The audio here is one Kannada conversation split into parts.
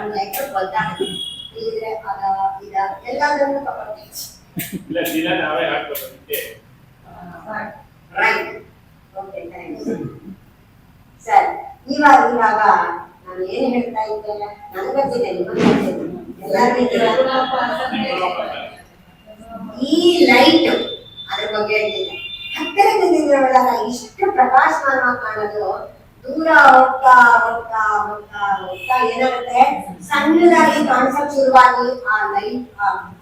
ಒಂದು ಲೈಕ್ ಗೊತ್ತಾಗುತ್ತೆ. ಇದ್ರೆ ಅದ ಇದ ಎಲ್ಲದನ್ನು ತಗೊಳ್ತೀವಿ. ಇಲ್ಲ ದಿನ ನಾವೇ ಹಾಕ್ಬೇಕು ಅದಕ್ಕೆ. ರೈಟ್. Okay, thanks. ಸರ್, ಇವಾಗ ನಾನು ಏನು ಹೇಳ್ತಾ ಇದ್ದೇನೆ ನನಗೆ ಗೊತ್ತಿದೆ, ನಿಮಗೆ ಗೊತ್ತಿದೆ, ಈ ಲೈಟ್ ಅದ್ರ ಬಗ್ಗೆ ಹೇಳ್ತಿದ್ದೆ. ಹತ್ತಿರದ ದಿನಗಳಾಗ ಇಷ್ಟು ಪ್ರಕಾಶಮಾನವಾಗಿ ಕಾಣೋದು ದೂರ ಹೋಗ್ತಾ ಹೋಗ್ತಾ ಹೋಗ್ತಾ ಹೋಗ್ತಾ ಏನಾಗುತ್ತೆ, ಸಣ್ಣದಾಗಿ ಕಾಣಿಸಕ್ ಶುರುವಾಗಿ ಆ ಲೈಟ್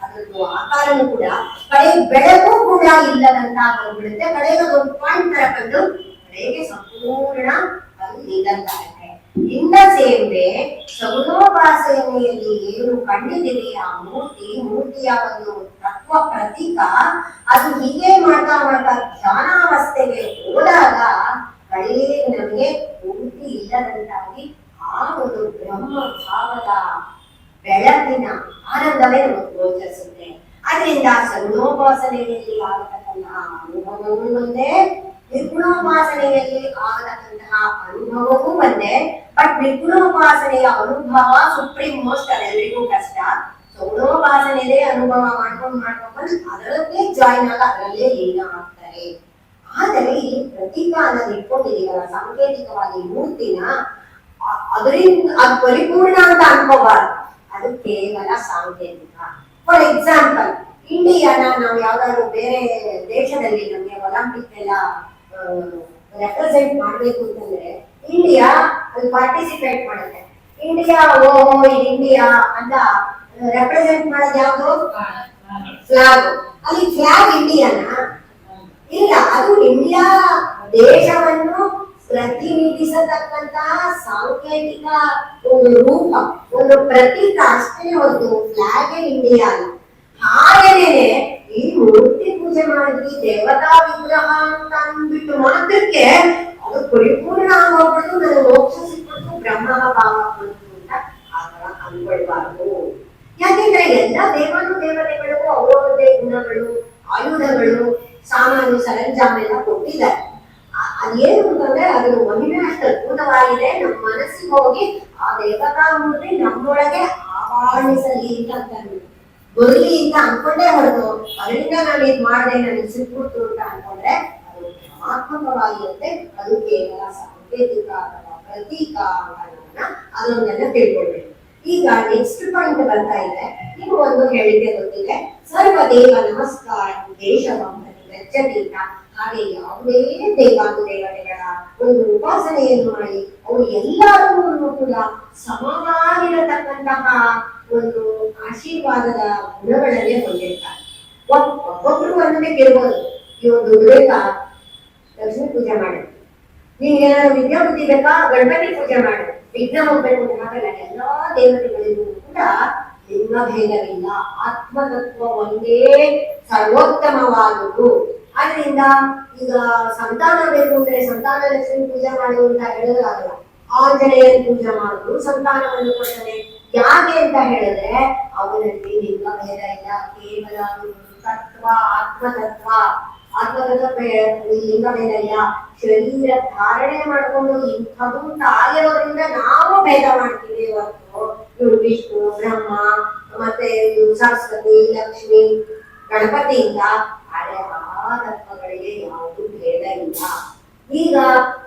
ಅದ್ರದ್ದು ಆಕಾರನೂ ಕೂಡ ಕಡೆ ಬೆಳಕು ಕೂಡ ಇಲ್ಲದಂತ ಬಂದ್ಬಿಡುತ್ತೆ. ಕಡೆಗೆ ಒಂದು ಪಾಯಿಂಟ್ ತರ ಕಂಡು ಕಡೆಗೆ ಸಂಪೂರ್ಣ ಅದು ನಿಲ್ಲಂತಾಗುತ್ತೆ. ಇಂದ ಸೇವೆ ಸಗುಣೋಪಾಸನೆಯಲ್ಲಿ ಏನು ಕಂಡಿದ್ದೀರಿ ಆ ಮೂರ್ತಿಯ ಒಂದು ತತ್ವ ಪ್ರತೀಕ, ಅದು ಹೀಗೆ ಮಾಡ್ತಾ ಮಾಡ್ತಾ ಧ್ಯಾನಾವಸ್ಥೆಗೆ ಹೋದಾಗ ಕಡೆಗೆ ನಮಗೆ ಮೂರ್ತಿ ಇಲ್ಲದಂತಾಗಿ ಆ ಒಂದು ಬ್ರಹ್ಮ ಭಾವದ ಬೆಳಕಿನ ಆನಂದವೇ ನಮಗೆ ಗೋಚರಿಸುತ್ತೆ. ಅದರಿಂದ ಸಗುಣೋಪಾಸನೆಯಲ್ಲಿ ಆಗತಕ್ಕಂತಹ ಅನುಭವವೂ ಒಂದೇ, ನಿರ್ಗುಣೋಪಾಸನೆಯಲ್ಲಿ ಆಗತಕ್ಕಂತಹ ಅನುಭವವೂ ಒಂದೇ. ಬಟ್ ನಿರ್ಗುಣೋಪಾಸನೆಯ ಅನುಭವ ಸುಪ್ರೀಂ ಮೋಸ್ಟ್, ಅದೆಲ್ಲರಿಗೂ ಕಷ್ಟ. ಸಗುಣೋಪಾಸನೆಯೇ ಅನುಭವ ಮಾಡ್ಕೊಂಡು ಅದರಲ್ಲೇ ಜಾಯಿನ್ ಆಗ ಅದರಲ್ಲೇ ಲೀನ ಆಗ್ತಾರೆ. ಆದರೆ ಈ ಪ್ರತೀಕ ಅನ್ನೋದು ಇಟ್ಕೊಂಡಿದೀವಲ್ಲ ಸಾಂಕೇತಿಕವಾಗಿ ಮೂರ್ತಿನ, ಅದರಿಂದ ಅದು ಪರಿಪೂರ್ಣ ಅಂತ ಅನ್ಕೋಬಾರ್ದು, ಅದು ಕೇವಲ ಸಾಂಕೇತಿಕ. ಫಾರ್ ಎಕ್ಸಾಂಪಲ್, ಇಂಡಿಯಾನ ನಾವು ಯಾವ್ದಾದ್ರು ಬೇರೆ ದೇಶದಲ್ಲಿ ನಮಗೆ ಒಲಿಂಪಿಕ್ ಎಲ್ಲ ರೆಪ್ರೆಸೆಂಟ್ ಮಾಡ್ಬೇಕು ಅಂತಂದ್ರೆ ಇಂಡಿಯಾ ಅಲ್ಲಿ ಪಾರ್ಟಿಸಿಪೇಟ್ ಮಾಡುತ್ತೆ. ಇಂಡಿಯಾ ಓಹೋ ಇದು ಇಂಡಿಯಾ ಅಂತ ರೆಪ್ರೆಸೆಂಟ್ ಮಾಡೋದು ಯಾವುದು? ಫ್ಲಾಗ್. ಅಲ್ಲಿ ಫ್ಲಾಗ್ ಇಂಡಿಯಾನ ಇಲ್ಲ, ಅದು ಇಂಡಿಯಾ ದೇಶವನ್ನು ಪ್ರತಿನಿಧಿಸತಕ್ಕಂತಹ ಸಾಂಕೇತಿಕ ಒಂದು ರೂಪ, ಒಂದು ಪ್ರತೀಕ ಅಷ್ಟೇ ಹೊರತು ಫ್ಲಾಗ್ ಇಂಡಿಯಾ ಅಲ್ಲ. ಹಾಗೇನೆ ಈ ಮೂರ್ತಿ ಪೂಜೆ ಮಾಡಿದ್ವಿ ದೇವತಾ ವಿಗ್ರಹ ಅಂತ ಅಂದ್ಬಿಟ್ಟು ಮಾತ್ರಕ್ಕೆ ಅದು ಪರಿಪೂರ್ಣ ಆಗೋಗ್ಬಿಟ್ಟು ನನಗೆ ಮೋಕ್ಷ ಸಿಕ್ಬಿಟ್ಟು ಬ್ರಹ್ಮ ಭಾವ ಬಂತು ಅಂತ ಆತರ ಅನ್ಕೊಳ್ಬಾರ್ದು. ಯಾಕೆಂದ್ರೆ ಎಲ್ಲ ದೇವತೆಗಳಿಗೂ ಅವರವರದೇ ಗುಣಗಳು, ಆಯುಧಗಳು, ಸಾಮಾನು, ಸರಂಜಾಮ ಎಲ್ಲ ಕೊಟ್ಟಿದ್ದಾರೆ. ಅದೇನು ಅಂತಂದ್ರೆ ಅದನ್ನು ಮಹಿಮೆ ಅಷ್ಟು ಅದ್ಭುತವಾಗಿದೆ. ನಮ್ಮ ಮನಸ್ಸಿಗೆ ಹೋಗಿ ಆ ದೇವತಾ ಮೂರ್ತಿ ನಮ್ಮೊಳಗೆ ಆವಾಣಿಸಲಿ ಅಂತ ಬರಲಿ ಅಂತ ಅನ್ಕೊಂಡೇ ಹೊರತು ಅದರಿಂದ ನಾನು ಇದು ಮಾಡಿದೆ ನನಗೆ ಸಿಕ್ಬಿಡ್ತು ಅಂತ ಅನ್ಕೊಂಡ್ರೆ ಅದು ಭ್ರಮಾತ್ಮಕವಾಗಿರುತ್ತೆ. ಅದು ಕೇವಲ ಸಾಂಕೇತಿಕ ಅಥವಾ ಪ್ರತೀಕ ಅನ್ನೋದನ್ನ ಅದನ್ನೆಲ್ಲ ತಿಳ್ಕೊಳ್ಬೇಕು. ಈಗ ನೆಕ್ಸ್ಟ್ ಪಾಯಿಂಟ್ ಬರ್ತಾ ಇದೆ. ಇನ್ನು ಒಂದು ಹೇಳಿಕೆ ಗೊತ್ತಿದೆ, ಸರ್ವದೇವ ನಮಸ್ಕಾರ ದೇಶವಂ ಗಚ್ಚತೀತ. ಹಾಗೆ ಯಾವುದೇ ದೇವಾನುದೇವತೆಗಳ ಒಂದು ಉಪಾಸನೆಯನ್ನು ಮಾಡಿ ಅವರು ಎಲ್ಲರೂ ಕೂಡ ಸಮವಾಗಿರತಕ್ಕಂತಹ ಒಂದು ಆಶೀರ್ವಾದದ ಗುಣಗಳನ್ನೇ ಹೊಂದಿರ್ತಾರೆ. ಒಬ್ಬೊಬ್ರು ಅನ್ನೋದಕ್ಕೆ ಇರ್ಬೋದು, ಈ ಒಂದು ಬೇಕಾ ಲಕ್ಷ್ಮೀ ಪೂಜೆ ಮಾಡಿ, ನಿಮ್ಗೆ ಏನಾದ್ರು ವಿದ್ಯಾ ಬುದ್ಧಿ ಬೇಕಾ ಗಣಪತಿ ಪೂಜೆ ಮಾಡಿ, ವಿಘ್ನ ಹೋಗ್ಬೇಕು ಅಂತ ಹಾಗಲ್ಲ. ಎಲ್ಲಾ ದೇವತೆಗಳಿಗೂ ಕೂಡ ಲಿಂಗ ಭೇದವಿಲ್ಲ, ಆತ್ಮತತ್ವ ಒಂದೇ ಸರ್ವೋತ್ತಮವಾದುದು. ಆದ್ರಿಂದ ಈಗ ಸಂತಾನ ಬೇಕು ಅಂದ್ರೆ ಸಂತಾನ ಲಕ್ಷ್ಮಿ ಪೂಜೆ ಮಾಡು ಅಂತ ಹೇಳೋದಾಗಲ್ಲ. ಆಂಜನೇಯನ ಪೂಜೆ ಮಾಡುದು ಸಂತಾನವನ್ನು ಕೊಡ್ತಾನೆ. ಯಾಕೆ ಅಂತ ಹೇಳಿದ್ರೆ ಅವನಲ್ಲಿ ಲಿಂಗ ಭೇದ ಇಲ್ಲ, ಕೇವಲ ತತ್ವ ಆತ್ಮತತ್ವ ಲಿಂಗ ಭೇದ ಇಲ್ಲ. ಶರೀರ ಧಾರಣೆ ಮಾಡ್ಕೊಂಡು ಇಂಥದ್ದು ಆಗಿರೋದ್ರಿಂದ ನಾವು ಭೇದ ಮಾಡ್ತೀವಿ ಹೊರತು ಇವ್ರು ವಿಷ್ಣು, ಬ್ರಹ್ಮ, ಮತ್ತೆ ಇವ್ರು ಸರಸ್ವತಿ, ಲಕ್ಷ್ಮಿ, ಗಣಪತಿಯಿಂದ ಆದರೆ ಆ ತತ್ವಗಳಿಗೆ ಯಾವುದು ಭೇದ ಇಲ್ಲ. ಈಗ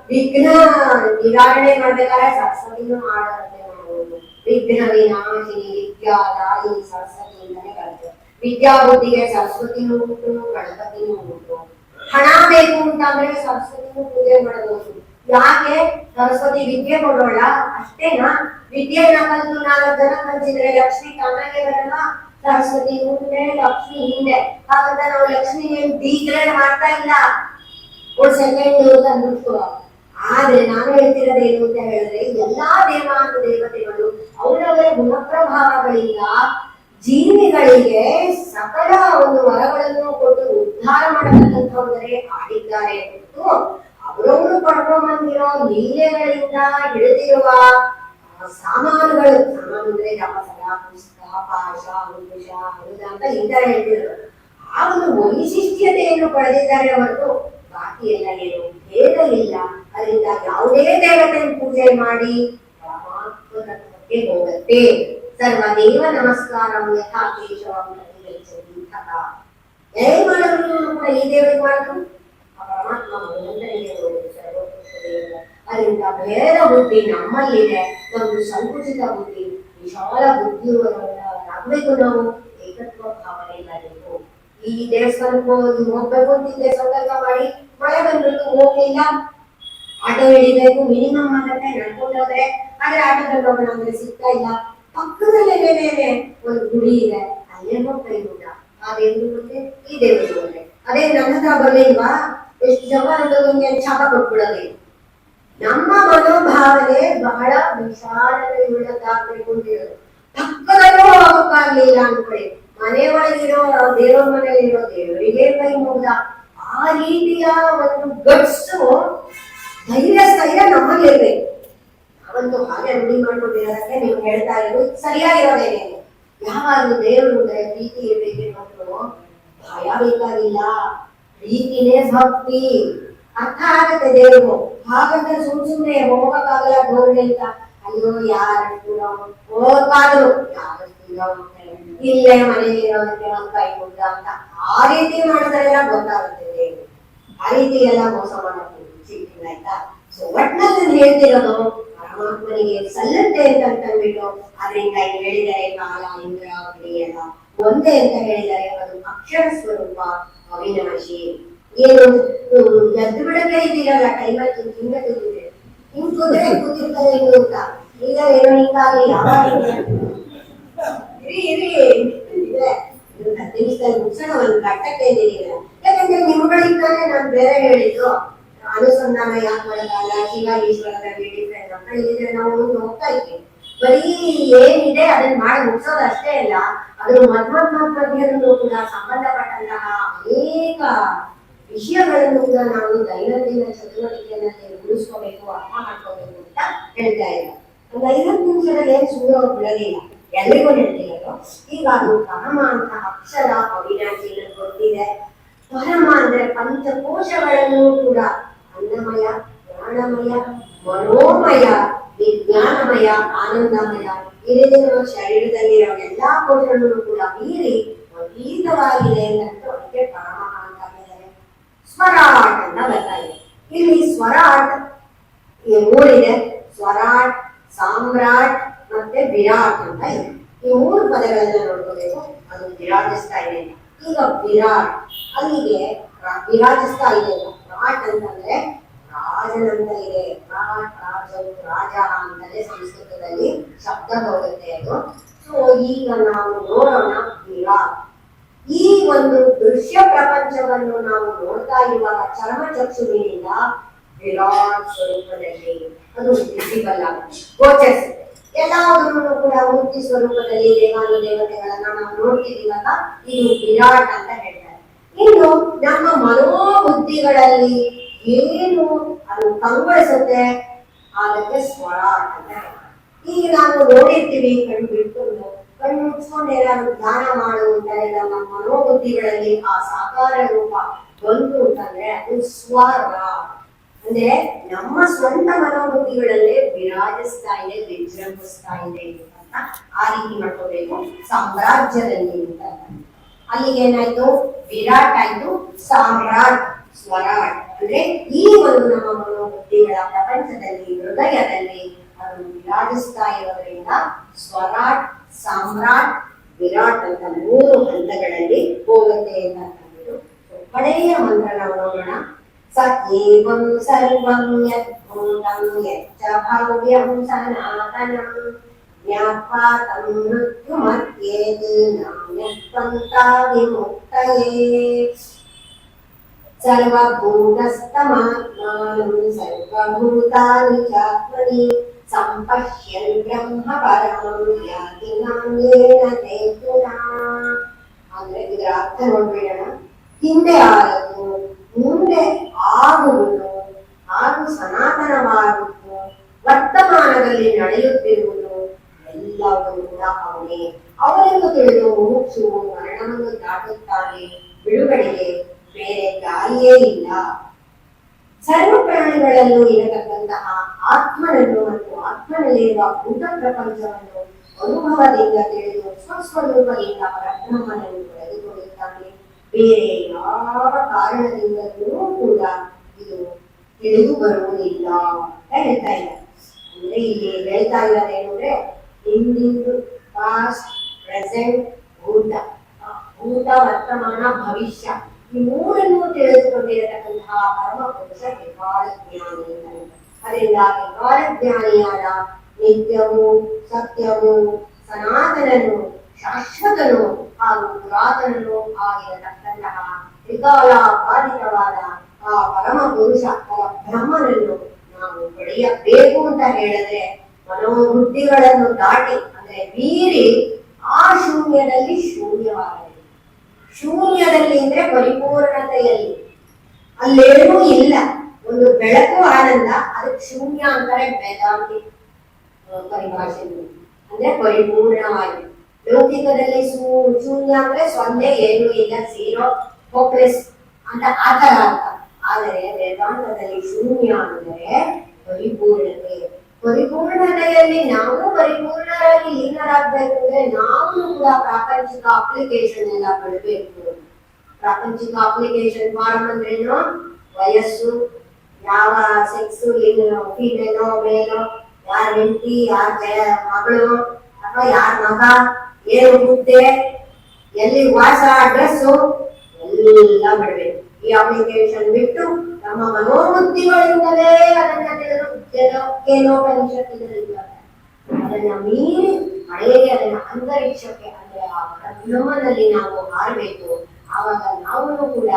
ವಿಘ್ನ ನಿವಾರಣೆ ಮಾಡ್ಬೇಕಾದ್ರೆ ಸರಸ್ವತಿನೂ ಆಡೋದಂತೆ ಮಾಡುವುದು. ವಿಘ್ನ ವಿನಾಶಿನಿ ವಿದ್ಯಾದಾಯಿ ಸರಸ್ವತಿ ಅಂತಾನೆ ಬರುತ್ತೆ. ವಿದ್ಯಾ ಬುದ್ಧಿಗೆ ಸರಸ್ವತಿನೂ ಉಂಟು, ಗಣಪತಿನೂ ಉಂಟು. ಹಣ ಬೇಕು ಅಂತಂದ್ರೆ ಸರಸ್ವತಿನೂ ಪೂಜೆ ಮಾಡಬಹುದು. ಯಾಕೆ? ಸರಸ್ವತಿ ವಿದ್ಯೆ ಕೊಡೋಳ ಅಷ್ಟೇನಾ? ವಿದ್ಯೆನ ಕಲಿತು 4 ಜನ ಕಲಿಸಿದ್ರೆ ಲಕ್ಷ್ಮಿ ತಾನಾಗೆ ಬರಲ್ಲ. ಸರಸ್ವತಿ ಮುಂದೆ ಲಕ್ಷ್ಮಿ ಹಿಂದೆ. ಹಾಗಂತ ನಾವು ಲಕ್ಷ್ಮಿ ಡಿಗ್ರೇಡ್ ಮಾಡ್ತಾ ಇಲ್ಲ, ಒಂದು ಸೆಕೆಂಡ್ ಅಂದ್ಬಿಟ್ಟು. ಆದ್ರೆ ನಾನು ಹೇಳ್ತಿರೋದೇನು ಅಂತ ಹೇಳಿದ್ರೆ ಎಲ್ಲಾ ದೇವತೆಗಳು ಅವರವರ ಗುಣಪ್ರಭಾವಗಳಿಂದ ಜೀವಿಗಳಿಗೆ ಸಕಲ ಒಂದು ವರಗಳನ್ನು ಕೊಟ್ಟು ಉದ್ಧಾರ ಮಾಡತಕ್ಕಂಥವರೇ ಆಡಿದ್ದಾರೆ ಹೊರತು ಅವರವರು ಪಡ್ಕೊಂಡ್ಬಂದಿರೋ ಲೀಲೆಗಳಿಂದ ಹಿಡಿದಿರುವ ಸಾಮಾನುಗಳು, ಅಂದ್ರೆ ಜಪಸಲ, ಪುಸ್ತಕ, ಪಾಶ, ಅಂಕುಶ, ಹೌದ ಅಂತ ಈ ತರ ಹೇಳ್ತಿದ್ರು. ಆ ಒಂದು ವೈಶಿಷ್ಟ್ಯತೆಯನ್ನು ಪಡೆದಿದ್ದಾರೆ ಹೊರತು ಬಾಕಿ ಎಲ್ಲ ಏನು ಭೇದ ಇಲ್ಲ. ಅದರಿಂದ ಯಾವುದೇ ದೇವತೆಯನ್ನು ಪೂಜೆ ಮಾಡಿ ಪರಮಾತ್ಮ ತತ್ವಕ್ಕೆ ಹೋಗುತ್ತೆ. ಸರ್ವದೇವ ನಮಸ್ಕಾರಂ ಯಥಾ ಕೇಶವಂ ಪ್ರತಿಗಚ್ಚತಿ ತಥಾ. ಏನ್ ಮಾಡಿದ್ರು ಕೂಡ ಈ ದೇವರಿಗೆ ಮಾಡಿದ್ರು ಆ ಪರಮಾತ್ಮ ಭಗವಂತನಿಗೆ ಹೋಗಿದೆ ಸರ್ವೋತ್ಕೃಷ್ಟ ದೇವರು. ಅದರಿಂದ ಭೇದ ಬುದ್ಧಿ ನಮ್ಮಲ್ಲಿದೆ. ನಮ್ದು ಸಂಕುಚಿತ ಬುದ್ಧಿ, ವಿಶಾಲ ಬುದ್ಧಿಯವರಾಗಬೇಕು. ನಾವು ಏಕತ್ವ ಭಾವನೆಯಿಂದ ಇರಬೇಕು. ಈ ದೇವಸ್ಥಾನಕ್ಕೆ ಹೋಗ್ಬೇಕು ಅಂತಿದ್ದೆ, ಸಂಕಲ್ಪ ಮಾಡಿ ಮಳೆ ಬಂದ್ಬಿಟ್ಟು ಹೋಗ್ಲಿಲ್ಲ. ಆಟೋ ಹಿಡಿಬೇಕು, ಮಿನಿಮಮ್ ಆಗತ್ತೆ ನಡ್ಕೊಂಡು ಹೋದ್ರೆ. ಆದ್ರೆ ಆಟೋದಲ್ಲಿ ಹೋಗೋಣ ಅಂದ್ರೆ ಸಿಗ್ತಾ ಇಲ್ಲ. ಪಕ್ಕದಲ್ಲೇನೆ ಒಂದು ಗುಡಿ ಇದೆ, ಅಲ್ಲೇ ಹೋಗ್ತಾ ಇದ್ದ. ಆ ದೇವ್ರು ಮತ್ತೆ ಈ ದೇವರು ಹೋದ್ರೆ ಅದೇ ನನ್ನ ಹತ್ರ ಬರ್ಲಿಲ್ವಾ, ಎಷ್ಟು ಜನ ಅನ್ನೋದೊಂದು ಶಾಪ ಕೊಟ್ಬಿಡೋದೇ. ನಮ್ಮ ಮನೋಭಾವನೆ ಬಹಳ ವಿಶಾಲತೆಯುಳ್ಳದಾಗಬೇಕು ಅಂತಿರೋದು. ಪಕ್ಕದಲ್ಲೂ ಹೋಗಕ್ಕಾಗ್ಲಿಲ್ಲ ಅನ್ಕೊಳ್ಳಿ, ಮನೆ ಒಳಗಿರೋ ದೇವರ ಮನೆಯಲ್ಲಿರೋ ದೇವರಿಗೆ ಕೈ ಮುಗ್ದ. ಆ ರೀತಿಯ ಒಂದು ಗಟ್ಸು ಸ್ಥೈರ್ಯ ನಮ್ಮಲ್ಲಿರ್ಬೇಕು. ನಾವಂತೂ ಹಾಗೆ ರೂಢಿ ಮಾಡ್ಕೊಂಡಿರೋದಕ್ಕೆ ನೀವು ಹೇಳ್ತಾ ಇರೋದು ಸರಿಯಾಗಿರೋದೇನೆ. ಯಾವಾಗಲೂ ದೇವರು ಪ್ರೀತಿ ಇರ್ಬೇಕು ಮತ್ತು ಭಯ ಬೇಕಾಗಿಲ್ಲ. ಪ್ರೀತಿನೇ ಭಕ್ತಿ. ಅರ್ಥ ಆಗತ್ತೆ ದೇವರು. ಹಾಗಂತ ಸುಮ್ನೆ ಹೋಗಕ್ಕಾಗಲ್ಲ ಗೋರ್ಣೆ ಅಂತ ಅಯ್ಯೋ ಯಾರು ಹೋಗ್ಬಾರ್ದು, ಇಲ್ಲೇ ಮನೆಯಲ್ಲಿರೋದಕ್ಕೆ ಒಂದ್ ಕೈ ಮುಗ್ದ ಅಂತ ಆ ರೀತಿ ಮಾಡಿದ್ರೆಲ್ಲ ಗೊತ್ತಾಗುತ್ತೆ ದೇವರು. ಆ ರೀತಿ ಎಲ್ಲ ಮೋಸ ಮಾಡಕ್ಕೆ ಸಿಗ್ತಿಲ್ಲ ಆಯ್ತಾ. ಸೊ ಒಟ್ನಲ್ಲಿ ಹೇಳ್ತಿರೋದು ಪರಮಾತ್ಮನಿಗೆ ಸಲ್ಲತ್ತೆ ಅಂತ ಅಂದ್ಬಿಟ್ಟು ಅದರಿಂದ ಹೇಳಿದರೆ ಕಾಲ ಇಂದ್ರ ಎಲ್ಲ ಒಂದೇ ಅಂತ ಹೇಳಿದರೆ ಅದು ಅಕ್ಷರ ಸ್ವರೂಪ ಅವಿನಾಶಿ. ಏನು ಎದ್ದು ಬಿಡಕ್ಕೆ ಇದ್ದೀರಲ್ಲ ಟೈಮಲ್ಲಿ ಹಿಂಗೆ ಕೂತಿದೆ, ಹಿಂಗ್ ಕೂತ್ರೆ ಕೂತಿರ್ತಾರೆ ಹಿಂಗ ಅಂತ. ಈಗ ಏನೋ ಹಿಂಗಾಗಿ ಯಾವಾಗ ಇರಿ 10 ನಿಮಿಷದಲ್ಲಿ ಮುಗಿಸೋಣ, ಒಂದು ಘಟ್ಟಕ್ಕೆ ಇದ್ದೀರಿ. ಯಾಕಂದ್ರೆ ನಿಮ್ಗಳಿಂದಾನೆ ನಾನು ಬೇರೆ ಹೇಳಿದ್ದು ಅನುಸಂಧಾನ ಯಾಕೆ ಮಾಡಲ್ಲ, ಶಿವ ಈಶ್ವರದ ಡಿಫ್ರೆಂಟ್ ಅಂತ ಹೇಳಿದ್ರೆ ನಾವು ಹೋಗ್ತಾ ಇದ್ದೀವಿ. ಬರೀ ಏನಿದೆ ಅದನ್ನ ಮಾಡಿ ಮುಗಿಸೋದು ಅಷ್ಟೇ ಅಲ್ಲ, ಅದ್ರ ಮಧ್ಯವೂ ಕೂಡ ಸಂಬಂಧಪಟ್ಟಂತಹ ಅನೇಕ ವಿಷಯಗಳನ್ನು ಕೂಡ ನಾವು ದೈನಂದಿನ ಚಟುವಟಿಕೆಯಲ್ಲಿ ರೂಢಿಸ್ಕೋಬೇಕು, ಅರ್ಥ ಮಾಡ್ಕೋಬೇಕು ಅಂತ ಹೇಳ್ತಾ ಇಲ್ಲ. ಒಂದು 50 ನಿಮಿಷದಲ್ಲಿ ಏನ್ ಸುಳ್ಳು ಬಿಡೋದಿಲ್ಲ, ಎಲ್ರಿಗೂ ಹೇಳ್ತಿರೋದು. ಈಗ ಅದು ಪರಮ ಅಂತ ಅಕ್ಷರ ಅವಿನಾಶಿ ಗೊತ್ತಿದೆ. ಪರಮ ಅಂದ್ರೆ ಪಂಚಕೋಶಗಳನ್ನು ಕೂಡ ಅನ್ನಮಯ, ಪ್ರಾಣಮಯ, ಮನೋಮಯ, ವಿಜ್ಞಾನಮಯ, ಆನಂದಮಯ ಇರಿದಿರುವ ಶರೀರದಲ್ಲಿರೋ ಎಲ್ಲಾ ಕೋಶಗಳನ್ನು ಕೂಡ ಮೀರಿ ಅತೀತವಾಗಿದೆ ಅಂತ ಅದಕ್ಕೆ ಪರಮ ಅಂತ ಹೇಳಿದ್ದಾರೆ. ಸ್ವರಾಟ್ ಅಂತ ಬರ್ತಾ ಇದೆ. ಇಲ್ಲಿ ಸ್ವರಾಟ್ ಮೂರಿದೆ, ಸ್ವರಾಟ್, ಸಾಮ್ರಾಟ್ ಮತ್ತೆ ವಿರಾಟ್ ಅಂತ ಇದೆ. ಈ 3 ಪದಗಳನ್ನ ನೋಡ್ಕೋಬೇಕು. ಅದು ವಿರಾಜಿಸ್ತಾ ಇದೆ. ಈಗ ವಿರಾಟ್ ಅಲ್ಲಿಗೆ ವಿರಾಜಿಸ್ತಾ ಇದೆ. ರಾಟ್ ಅಂತಂದ್ರೆ ರಾಜನಂತ ಇದೆ. ರಾಟ್, ರಾಜ, ರಾಜ ಅಂತಲೇ ಸಂಸ್ಕೃತದಲ್ಲಿ ಶಬ್ದ ಹೋಗುತ್ತೆ ಅದು. ಸೊ ಈಗ ನಾವು ನೋಡೋಣ ವಿರಾಟ್. ಈ ಒಂದು ದೃಶ್ಯ ಪ್ರಪಂಚವನ್ನು ನಾವು ನೋಡ್ತಾ ಇರುವಾಗ ಚರ್ಮಚಕ್ಷುವಿನಿಂದ ವಿರಾಟ್ ಸ್ವರೂಪದಲ್ಲಿ ಅದು ವಿಸಿಬಲ್ ಆಗುತ್ತೆ, ಗೋಚರಿಸುತ್ತೆ. ಎಲ್ಲಾದ್ರೂ ಕೂಡ ಮೂರ್ತಿ ಸ್ವರೂಪದಲ್ಲಿ ದೇವಾನುದೇವತೆಗಳನ್ನ ನಾವು ನೋಡ್ತಿದೀವಾಗ ಇದು ವಿರಾಟ್ ಅಂತ ಹೇಳ್ತಾರೆ. ಇನ್ನು ನಮ್ಮ ಮನೋಬುದ್ಧಿಗಳಲ್ಲಿ ಏನು ಅದು ಕಂಗೊಳಿಸುತ್ತೆ ಅದಕ್ಕೆ ಸ್ವರಾಟ್ ಅಂತ ಹೇಳ್ತಾರೆ. ಈಗ ನಾವು ನೋಡಿರ್ತೀವಿ ಕಣ್ಣು ಬಿಟ್ಕೊಂಡು, ಕಣ್ಣು ಮುಚ್ಕೊಂಡು ಏನಾದ್ರು ಧ್ಯಾನ ಮಾಡುವಂತಾರೆ ನಮ್ಮ ಮನೋಬುದ್ಧಿಗಳಲ್ಲಿ ಆ ಸಾಕಾರ ರೂಪ ಬಂತು ಅಂತಂದ್ರೆ ಅದು ಸ್ವರ. ಅಂದ್ರೆ ನಮ್ಮ ಸ್ವಂತ ಮನೋಬುದ್ಧಿಗಳಲ್ಲೇ ವಿರಾಜಿಸ್ತಾ ಇದೆ, ವಿಜೃಂಭಿಸ್ತಾ ಇದೆ ಅಂತ ಆ ರೀತಿ ಮಾಡ್ಕೋಬೇಕು. ಸಾಮ್ರಾಜ್ಯದಲ್ಲಿ ಅಂತ ಅಲ್ಲಿಗೆ ಏನಾಯ್ತು, ವಿರಾಟ್ ಆಯ್ತು, ಸಾಮ್ರಾಟ್, ಸ್ವರಾಟ್. ಅಂದ್ರೆ ಈ ಒಂದು ನಮ್ಮ ಮನೋಬುದ್ಧಿಗಳ ಪ್ರಪಂಚದಲ್ಲಿ, ಹೃದಯದಲ್ಲಿ ಅದು ವಿರಾಜಿಸ್ತಾ ಇರೋದ್ರಿಂದ ಸ್ವರಾಟ್, ಸಾಮ್ರಾಟ್, ವಿರಾಟ್ ಅಂತ 3 ಹಂತಗಳಲ್ಲಿ ಹೋಗುತ್ತೆ ಅಂತ ಅಂದ್ಬಿಟ್ಟು ಕಡೆಯ ಮಂತ್ರ ನಾವು ನೋಡೋಣ. ಸ ಏವಂ ಸರ್ವಂ ಯದ್ಭೂತಂ ಯಚ್ಚ ಭವ್ಯಂ ಸನಾತನಂ ಜ್ಞಾತ್ವಾ ತಂ ಮೃತ್ಯುಮರ್ತ್ಯೇತಿ ನಾಣ್ಯತ್ವಂತಾ ವಿಮುಕ್ತಯೇ. ಸರ್ವಭೂತಸ್ಥಮಾತ್ಮಾನಂ ಸರ್ವಭೂತಾನಿ ಚಾತ್ಮನಿ ಸಂಪಶ್ಯನ್ ಬ್ರಹ್ಮ ಪರಮಂ ಯಾತಿ ನಾಣ್ಯೇನ ತೇಜುನಾ. ಅಂದ್ರೆ ಇದರ ಅರ್ಥ ನೋಡ್ಬಿಡೋಣ. ಹಿಂದೆ ಆದದ್ದು, ಮುಂದೆ ಆಗುವುದು, ಹಾಗೂ ಸನಾತನವಾಗುವುದು, ವರ್ತಮಾನದಲ್ಲಿ ನಡೆಯುತ್ತಿರುವುದು ಎಲ್ಲವೂ ಕೂಡ ಅವನೇ. ಅವರನ್ನು ತಿಳಿದು ಮುಚ್ಚು ಮರಣವನ್ನು ದಾಟುತ್ತಾನೆ. ಬಿಡುಗಡೆಗೆ ಬೇರೆ ದಾರಿಯೇ ಇಲ್ಲ. ಸರ್ವ ಪ್ರಾಣಿಗಳಲ್ಲೂ ಇರತಕ್ಕಂತಹ ಆತ್ಮನನ್ನು ಮತ್ತು ಆತ್ಮನಲ್ಲಿರುವ ಭೂತ ಪ್ರಪಂಚವನ್ನು ಅನುಭವದಿಂದ ತಿಳಿದು ಸ್ವಸ್ವರೂಪದಿಂದ ಪರಬ್ರಹ್ಮನನ್ನು ಪಡೆದುಕೊಳ್ಳುತ್ತಾನೆ. ಬೇರೆ ಯಾವ ಕಾರಣದಿಂದಲೂ ಕೂಡ ಇದು ತಿಳಿದು ಬರುವುದಿಲ್ಲ ಅಂತ ಹೇಳ್ತಾ ಇದ್ದಾರೆ. ಅಂದ್ರೆ ಇಲ್ಲಿ ಹೇಳ್ತಾ ಇದ್ದಾರೆ ಏನಂದ್ರೆ ಹಿಂದಿಂದು, ಪಾಸ್ಟ್, ಪ್ರೆಸೆಂಟ್, ಭೂತ, ವರ್ತಮಾನ, ಭವಿಷ್ಯ ಈ ಮೂರನ್ನು ತಿಳಿದುಕೊಂಡಿರತಕ್ಕಂತಹ ಪರಮ ಪುರುಷ ವಿಕಾಲ ಜ್ಞಾನಿ ಅಂತಾರೆ. ಅದರಿಂದ ವಿಕಾಲ ಜ್ಞಾನಿಯಾದ ನಿತ್ಯವೂ ಸತ್ಯವೂ ಸನಾತನನು ಶಾಶ್ವತನು ಹಾಗೂ ಪುರಾತನನು ಆಗಿರತಕ್ಕಂತಹ ತ್ರಿಕಾಲ ಬಾಧಿತವಾದ ಆ ಪರಮ ಪುರುಷ ಬ್ರಹ್ಮನನ್ನು ನಾವು ಪಡೆಯಬೇಕು ಅಂತ ಹೇಳಿದ್ರೆ ಮನೋಬುದ್ಧಿಗಳನ್ನು ದಾಟಿ ಅಂದ್ರೆ ಮೀರಿ ಆ ಶೂನ್ಯದಲ್ಲಿ ಶೂನ್ಯವಾಗಲಿ. ಶೂನ್ಯದಲ್ಲಿ ಅಂದ್ರೆ ಪರಿಪೂರ್ಣತೆಯಲ್ಲಿ ಅಲ್ಲೇನೂ ಇಲ್ಲ, ಒಂದು ಬೆಳಕು ಆನಂದ, ಅದಕ್ಕೆ ಶೂನ್ಯ ಅಂತಾರೆ ವೇದಾಂತಿ ಪರಿಭಾಷೆಯಲ್ಲಿ. ಅಂದ್ರೆ ಪರಿಪೂರ್ಣವಾಗಿ ಲೌಕಿಕದಲ್ಲಿ ಶೂನ್ಯ ಅಂದ್ರೆ ಸೊನ್ನೆ, ಏನೂ ಇಲ್ಲ, ಝೀರೋ, ಹೋಪ್ಲೆಸ್ ಅಂತ ಆತರ ಅರ್ಥ. ಆದರೆ ವೇದಾಂತದಲ್ಲಿ ಶೂನ್ಯ ಅಂದರೆ ಪರಿಪೂರ್ಣತೆ. ಪರಿಪೂರ್ಣತೆಯಲ್ಲಿ ನಾವು ಪರಿಪೂರ್ಣರಾಗಿ ಲೀನರಾಗಬೇಕು ಅಂದ್ರೆ ನಾವು ಕೂಡ ಪ್ರಾಪಂಚಿಕ ಅಪ್ಲಿಕೇಶನ್ ಎಲ್ಲ ಪಡಬೇಕು. ಪ್ರಾಪಂಚಿಕ ಅಪ್ಲಿಕೇಶನ್ ಫಾರ್ಮ್ ಅಂದ್ರೇನು? ವಯಸ್ಸು, ಯಾವ ಸೆಕ್ಸ್, ಫೀಮೇಲೋ ಮೇಲೋ, ಯಾರ ಹೆಂಡತಿ, ಯಾರ ಮಗಳು ಅಥವಾ ಯಾರ ಮಗ, ಏನು ಹುದ್ದೆ, ಎಲ್ಲಿ ವಾಸ, ಅಡ್ರೆಸ್ಸು ಎಲ್ಲ ಬಿಡ್ಬೇಕು. ಈ ಅಪ್ಲಿಕೇಶನ್ ಬಿಟ್ಟು ನಮ್ಮ ಮನೋಬುದ್ಧಿಗಳಿಂದಲೇ ಅದನ್ನ ತಿಳಿದು ಕೇನೋಪನಿಷತ್ತಿನಲ್ಲಿ ಅದನ್ನ ಮೀರಿ ಮಳೆಗೆ ಅದನ್ನ ಅಂತರಿಕ್ಷಕ್ಕೆ ಅಂದ್ರೆ ಆ ಬ್ರಹ್ಮನಲ್ಲಿ ನಾವು ಹಾರಬೇಕು. ಆವಾಗ ನಾವು ಕೂಡ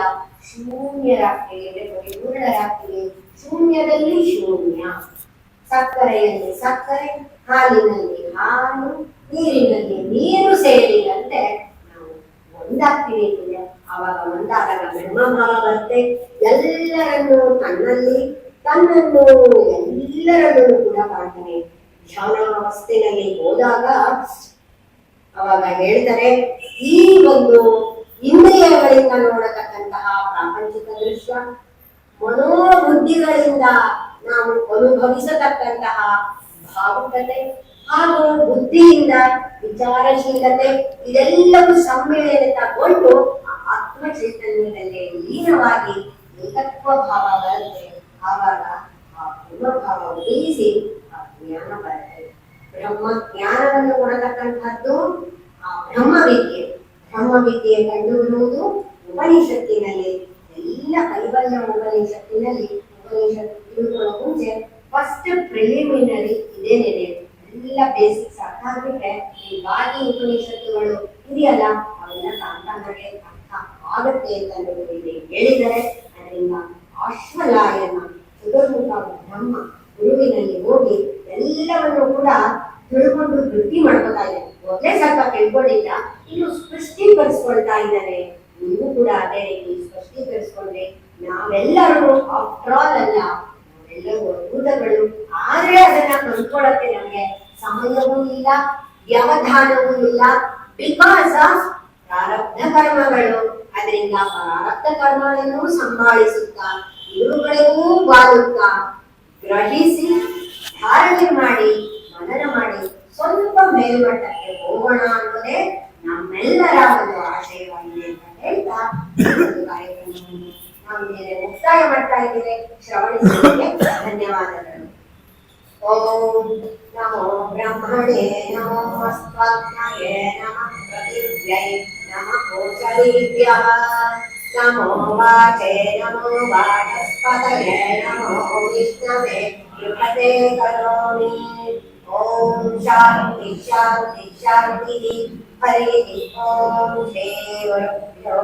ಶೂನ್ಯರಾಗ್ತೀವಿ, ಪರಿಪೂರ್ಣರಾಗ್ತೀವಿ. ಶೂನ್ಯದಲ್ಲಿ ಶೂನ್ಯ, ಸಕ್ಕರೆಯಲ್ಲಿ ಸಕ್ಕರೆ, ಹಾಲಿನಲ್ಲಿ ಹಾಲು, ನೀರಿನಲ್ಲಿ ನೀರು ಸೇರಿದಂತೆ ನಾವು ಒಂದಾಗ್ತೀವಿ. ಆವಾಗ ಒಂದಾದಾಗ ಬ್ರಹ್ಮಭಾವ ಬರುತ್ತೆ. ಎಲ್ಲರನ್ನು ತನ್ನಲ್ಲಿ, ತನ್ನನ್ನು ಎಲ್ಲರನ್ನು ಕೂಡ ಕಾಣ್ತಾನೆ. ಧ್ಯಾನಾವಸ್ಥೆಯಲ್ಲಿ ಹೋದಾಗ ಅವಾಗ ಹೇಳ್ತಾರೆ, ಈ ಒಂದು ಇಂದ್ರಿಯಗಳಿಂದ ನೋಡತಕ್ಕಂತಹ ಪ್ರಾಪಂಚಿಕ ದೃಶ್ಯ, ಮನೋಬುದ್ಧಿಗಳಿಂದ ನಾವು ಅನುಭವಿಸತಕ್ಕಂತಹ ಭಾವುಕತೆ ಹಾಗೂ ಬುದ್ಧಿಯಿಂದ ವಿಚಾರಶೀಲತೆ, ಇದೆಲ್ಲವೂ ಸಮ್ಮಿಳನಗೊಂಡು ಆತ್ಮ ಚೈತನ್ಯದಲ್ಲಿ ಲೀನವಾಗಿ ಏಕತ್ವ ಭಾವ ಬರುತ್ತೆ. ಆವಾಗ ಆ ಬ್ರಹ್ಮಭಾವ ಉದಯಿಸಿ ಆ ಜ್ಞಾನ ಬರುತ್ತೆ. ಬ್ರಹ್ಮ ಜ್ಞಾನವನ್ನು ಕೊಡತಕ್ಕಂಥದ್ದು ಆ ಬ್ರಹ್ಮವಿದ್ಯೆ. ಬ್ರಹ್ಮವಿದ್ಯೆ ಕಂಡುಬರುವುದು ಉಪನಿಷತ್ತಿನಲ್ಲಿ. ಎಲ್ಲ ಕೈವಲ್ಯ ಉಪನಿಷತ್ತಿನಲ್ಲಿ ಉಪನಿಷತ್ತು ತಿಳ್ಕೊಳ್ಳೋ ಮುಂಚೆ ಫಸ್ಟ್ ಪ್ರಿಲಿಮಿನರಿ ಇದೇನೇನೆ ಎಲ್ಲ ಬೇಸಿಕ್ಸ್ ಅರ್ಥ ಆಗ್ಬಿಟ್ರೆ ಈ ಬಾಕಿ ಉಪನಿಷತ್ತುಗಳು ಇದೆಯಲ್ಲ ಅವೆಲ್ಲ ತಾಂತಾನಾಗೆ ಅರ್ಥ ಆಗುತ್ತೆ ಅಂತ ಇಲ್ಲಿ ಹೇಳಿದರೆ. ಅದರಿಂದ ಆಶ್ವಲಾಯನ ಚತುರ್ಮುಖ ಬ್ರಹ್ಮ ಗುರುವಿನಲ್ಲಿ ಹೋಗಿ ಎಲ್ಲವನ್ನು ಕೂಡ ತಿಳ್ಕೊಂಡು ವೃತ್ತಿ ಮಾಡ್ಕೊತಾ ಇದ್ದಾನೆ. ಮೊದಲೇ ಸ್ವಲ್ಪ ತಿಳ್ಕೊಂಡಿಲ್ಲ, ಇನ್ನು ಸ್ಪಷ್ಟೀಕರಿಸ್ಕೊಳ್ತಾ ಇದ್ದಾನೆ. ನೀವು ಕೂಡ ಅದೇ ರೀತಿ ಸ್ಪಷ್ಟೀಕರಿಸ್ಕೊಂಡ್ರೆ ನಾವೆಲ್ಲರೂ ಆಫ್ಟರ್ ಆಲ್ ಅಲ್ಲ, ನಾವೆಲ್ಲರೂ ಅದ್ಭುತಗಳು. ಆದ್ರೆ ಅದನ್ನ ಕಂಡ್ಕೊಳ್ಳಕ್ಕೆ ನಮ್ಗೆ ಸಮಯವೂ ಇಲ್ಲ, ವ್ಯವಧಾನವೂ ಇಲ್ಲ. ಬಿಕಾಸ್ ಆಫ್ ಪ್ರಾರಬ್ಧ ಕರ್ಮಗಳು. ಅದರಿಂದ ಪ್ರಾರಬ್ಧ ಕರ್ಮಗಳನ್ನು ಸಂಭಾಳಿಸುತ್ತಾ ಇವುಗಳಿಗೂ ಬಾಳುತ್ತಾ ಗ್ರಹಿಸಿ ಧಾರಣೆ ಮಾಡಿ ಮನನ ಮಾಡಿ ಸ್ವಲ್ಪ ಮೇಲ್ಮಟ್ಟಕ್ಕೆ ಹೋಗೋಣ ಅನ್ನೋದೇ ನಮ್ಮೆಲ್ಲರ ಒಂದು ಆಶಯವಾಗಿದೆ ಅಂತ ಹೇಳ್ತಾ ಕಾರ್ಯಕ್ರಮವನ್ನು ನಾವು ಮೇಲೆ ಮುಕ್ತಾಯ ಮಾಡ್ತಾ ಇದ್ದೇವೆ. ಶ್ರವಣಿಸಿದ್ದಕ್ಕೆ ಧನ್ಯವಾದಗಳು. ಓಂ ನಮೋ ಬ್ರಹ್ಮಣೇ ನಮೋ ಅಸ್ಮತ್ಮಯೇ ನಮಃ ಪ್ರತಿಭ್ಯೈ ನಮಃ ಕೋಚರೀಭ್ಯಃ ನಮೋ ವಾಚೇ ನಮೋ ವಾಚಸ್ಪತಯೇ ನಮೋ ವಿಷ್ಣವೇ ಯುಗತೆ ಕರೋಮಿ. ಓಂ ಶಾಂತಿ ಶಾಂತಿ ಶಾಂತಿ. ಹರಿ ಓಂ ಶ್ರೀ ಗುರುಭ್ಯೋ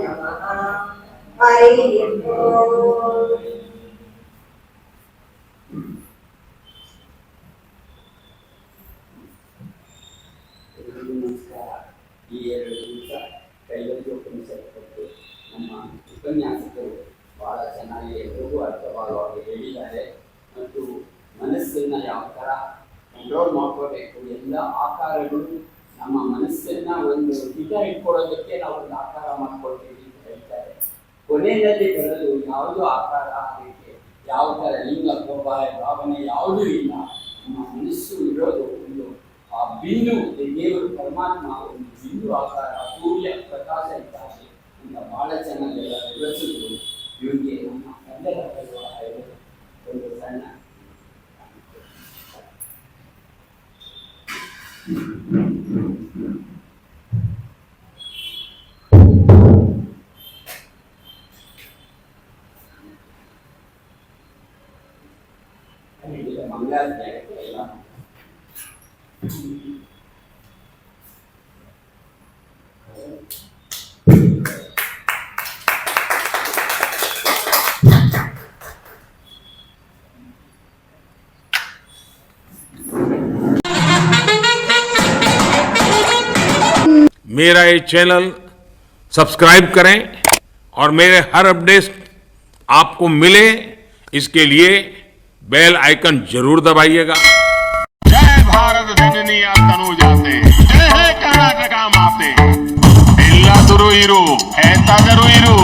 ನಮಃ. ಹರಿ ಓಂ. ನಮಸ್ಕಾರ. ಈ 2 ದಿವಸ ಕೈವಲ್ಯೋಪನಿಷತ್ ಬಗ್ಗೆ ನಮ್ಮ ಉಪನ್ಯಾಸಕರು ಬಹಳ ಚೆನ್ನಾಗಿ ಎಲ್ರಿಗೂ ಅರ್ಥವಾಗುವಾಗ ಹೇಳಿದ್ದಾರೆ. ಮತ್ತು ಮನಸ್ಸನ್ನು ಯಾವ ಥರ ಕಂಟ್ರೋಲ್ ಮಾಡ್ಕೋಬೇಕು, ಎಲ್ಲ ಆಕಾರಗಳು ನಮ್ಮ ಮನಸ್ಸನ್ನು ಒಂದು ಹಿತ ಇಟ್ಕೊಳ್ಳೋದಕ್ಕೆ ನಾವು ಒಂದು ಆಕಾರ ಮಾಡ್ಕೊಳ್ತೀವಿ ಅಂತ ಹೇಳ್ತಾರೆ. ಕೊನೆಯಲ್ಲಿ ಬರಲು ಯಾವುದೋ ಆಕಾರ ಅದಕ್ಕೆ ಯಾವ ಥರ ಲಿಂಗ ಭಾವನೆ ಯಾವುದೂ ಇಲ್ಲ. ನಮ್ಮ ಮನಸ್ಸು ಇರೋದು ಒಂದು ಆ ಬಿಂದು, ದೇವರು ಪರಮಾತ್ಮ ಒಂದು ಬಿಂದು ಆಕಾರ, ಸೂರ್ಯ ಪ್ರಕಾಶ ಇದ್ದಾಗೆ ಅಂತ ಬಹಳ ಚೆನ್ನಾಗೆಲ್ಲ ವಿವರಿಸಿದ್ರು. ಇವರಿಗೆ ನಮ್ಮ ತಂದೆ ಒಂದು ಸಣ್ಣ ಮಂಗಳ ಎಲ್ಲ मेरा ये चैनल सब्सक्राइब करें और मेरे हर अपडेट आपको मिले, इसके लिए बेल आइकन जरूर दबाइएगा। जय भारत जननी तनुजाते, जय हे कर्नाटका माते, ಎಲ್ಲ ದುರು ಇರು, ಏತಾದರು ಇರು.